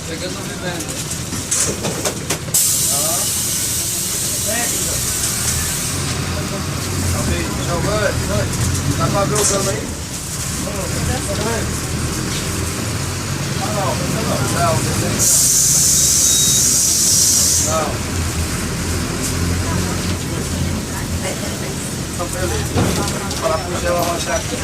Pegando vivendo. Dá pra ver o cano aí? Não. Então, beleza. Vou falar pro Gel arrochar aqui.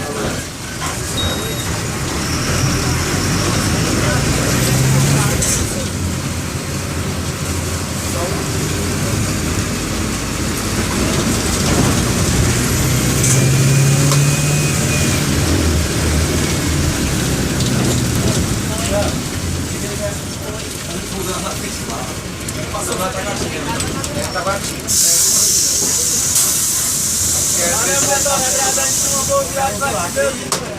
Passou na Taguatinga. Taguatinga. Quer ver se uma boa viagem vai ser.